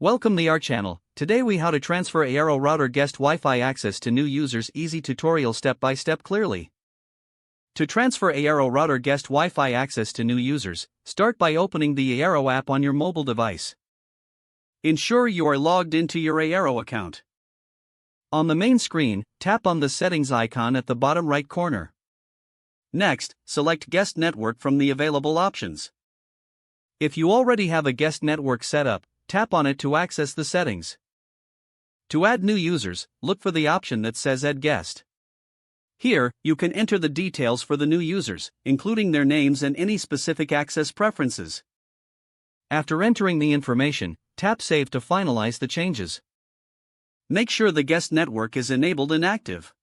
Welcome to our channel. Today we how to transfer Eero router guest Wi-Fi access to new users. Easy tutorial step by step clearly. To transfer Eero router guest Wi-Fi access to new users, start by opening the Eero app on your mobile device. Ensure you are logged into your Eero account. On the main screen, tap on the settings icon at the bottom right corner. Next, select guest network from the available options. If you already have a guest network set up, tap on it to access the settings. To add new users, look for the option that says Add Guest. Here, you can enter the details for the new users, including their names and any specific access preferences. After entering the information, tap Save to finalize the changes. Make sure the guest network is enabled and active.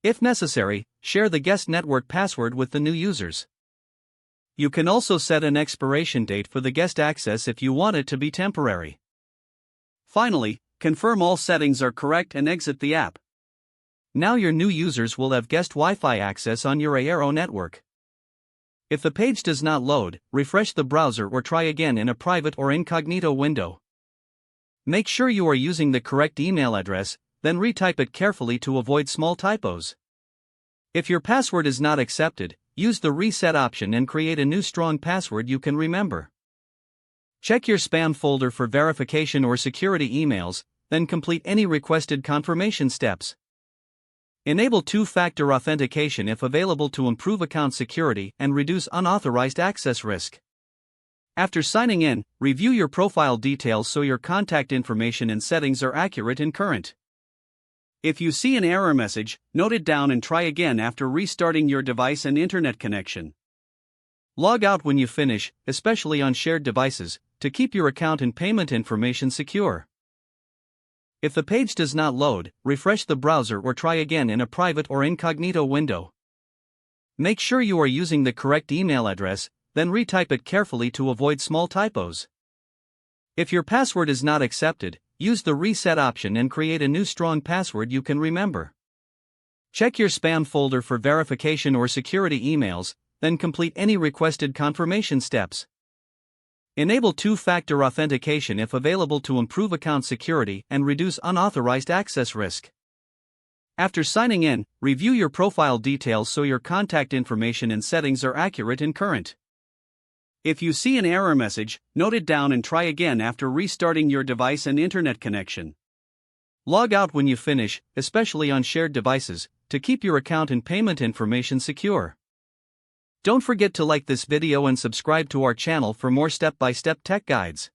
If necessary, share the guest network password with the new users. You can also set an expiration date for the guest access if you want it to be temporary. Finally, confirm all settings are correct and exit the app. Now your new users will have guest Wi-Fi access on your Eero network. If the page does not load, refresh the browser or try again in a private or incognito window. Make sure you are using the correct email address, then retype it carefully to avoid small typos. If your password is not accepted, use the reset option and create a new strong password you can remember. Check your spam folder for verification or security emails, then complete any requested confirmation steps. Enable two-factor authentication if available to improve account security and reduce unauthorized access risk. After signing in, review your profile details so your contact information and settings are accurate and current. If you see an error message, note it down and try again after restarting your device and internet connection. Log out when you finish, especially on shared devices, to keep your account and payment information secure. If the page does not load, refresh the browser or try again in a private or incognito window. Make sure you are using the correct email address, then retype it carefully to avoid small typos. If your password is not accepted, use the reset option and create a new strong password you can remember. Check your spam folder for verification or security emails, then complete any requested confirmation steps. Enable two-factor authentication if available to improve account security and reduce unauthorized access risk. After signing in, review your profile details so your contact information and settings are accurate and current. If you see an error message, note it down and try again after restarting your device and internet connection. Log out when you finish, especially on shared devices, to keep your account and payment information secure. Don't forget to like this video and subscribe to our channel for more step-by-step tech guides.